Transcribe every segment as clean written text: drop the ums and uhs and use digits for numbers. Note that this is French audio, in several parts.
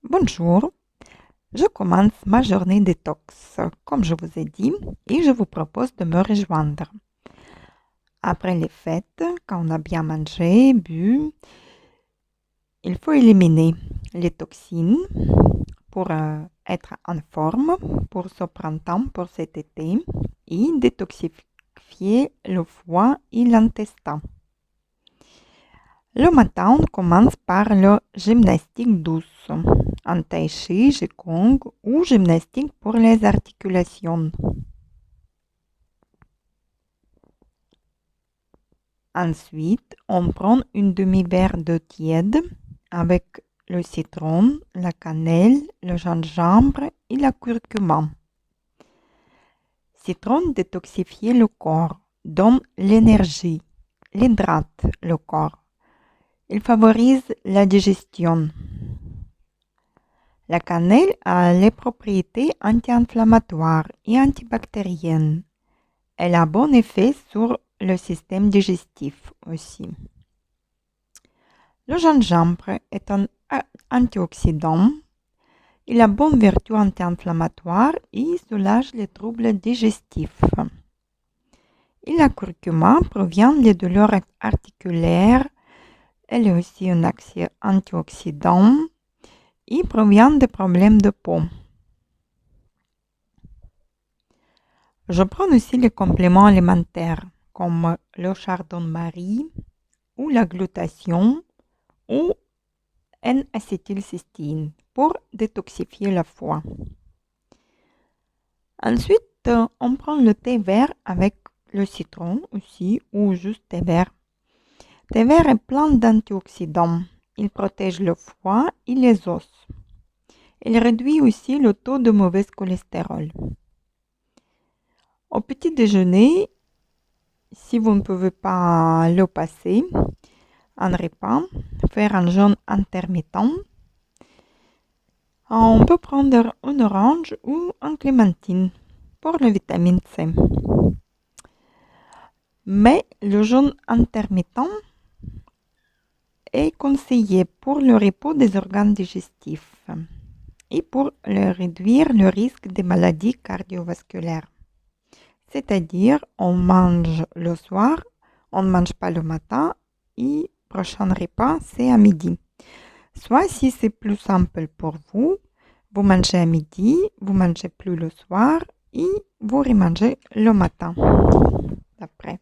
Bonjour, je commence ma journée détox, comme je vous ai dit, et je vous propose de me rejoindre. Après les fêtes, quand on a bien mangé, bu, il faut éliminer les toxines pour être en forme pour ce printemps, pour cet été, et détoxifier le foie et l'intestin. Le matin, on commence par le gymnastique douce, un tai chi, qigong ou gymnastique pour les articulations. Ensuite, on prend une demi-verre d'eau tiède avec le citron, la cannelle, le gingembre et la curcuma. Citron détoxifie le corps, donne l'énergie, l'hydrate le corps. Il favorise la digestion. La cannelle a les propriétés anti-inflammatoires et antibactériennes. Elle a bon effet sur le système digestif aussi. Le gingembre est un antioxydant. Il a bonne vertu anti-inflammatoire et soulage les troubles digestifs. Et la curcuma provient des douleurs articulaires. Elle est aussi un antioxydant et provient des problèmes de peau. Je prends aussi les compléments alimentaires comme le chardon-marie ou la glutathion ou N-acétylcystine pour détoxifier le foie. Ensuite, on prend le thé vert avec le citron aussi ou juste thé vert. Thé vert est plein d'antioxydants. Il protège le foie et les os. Il réduit aussi le taux de mauvais cholestérol. Au petit déjeuner, si vous ne pouvez pas le passer, un repas, faire un jeûne intermittent, on peut prendre une orange ou une clémentine pour la vitamine C. Mais le jeûne intermittent est conseillé pour le repos des organes digestifs et pour réduire le risque des maladies cardiovasculaires. C'est-à-dire, on mange le soir, on ne mange pas le matin et prochain repas, c'est à midi. Soit si c'est plus simple pour vous, vous mangez à midi, vous mangez plus le soir et vous remangez le matin. Après.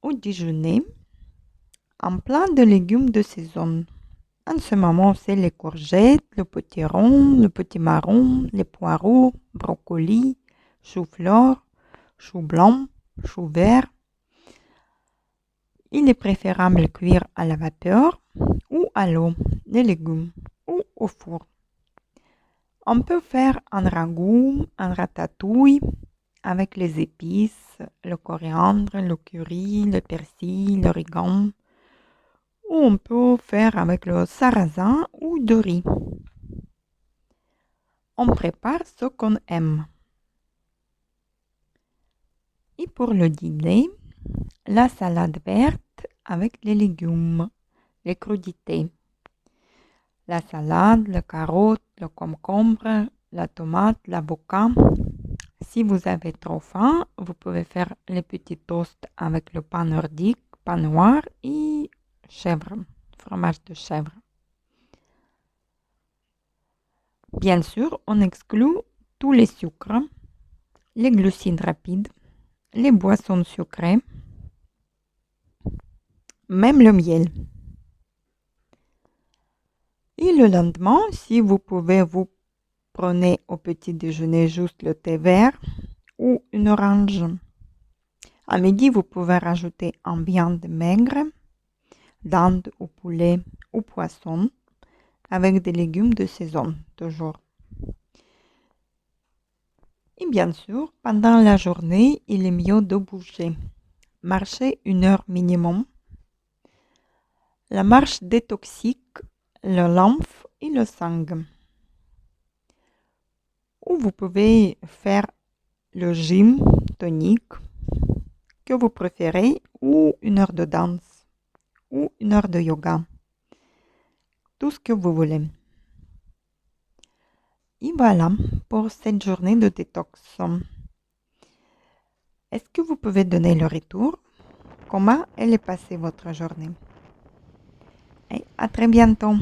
Au déjeuner, un plat de légumes de saison. En ce moment, c'est les courgettes, le potiron, le petit marron, les poireaux, brocolis, chou-fleur, chou blanc, chou vert. Il est préférable cuire à la vapeur ou à l'eau les légumes ou au four. On peut faire un ragoût, un ratatouille avec les épices, le coriandre, le curry, le persil, l'origan. Ou on peut faire avec le sarrasin ou du riz. On prépare ce qu'on aime. Et pour le dîner, la salade verte avec les légumes, les crudités. La salade, le carotte, le concombre, la tomate, l'avocat. Si vous avez trop faim, vous pouvez faire les petits toasts avec le pain nordique, pain noir et chèvre, fromage de chèvre. Bien sûr, on exclut tous les sucres, les glucides rapides, les boissons sucrées, même le miel. Et le lendemain, si vous pouvez, vous prenez au petit déjeuner juste le thé vert ou une orange. À midi, vous pouvez rajouter un viande maigre, dinde ou poulet ou poisson, avec des légumes de saison, toujours. Et bien sûr, pendant la journée, il est mieux de bouger. Marcher 1 heure minimum. La marche détoxique le lymphe et le sang. Ou vous pouvez faire le gym tonique que vous préférez ou 1 heure de danse ou 1 heure de yoga. tout ce que vous voulez. Et voilà pour cette journée de détox. Est-ce que vous pouvez donner le retour? Comment elle est passée votre journée? Et à très bientôt.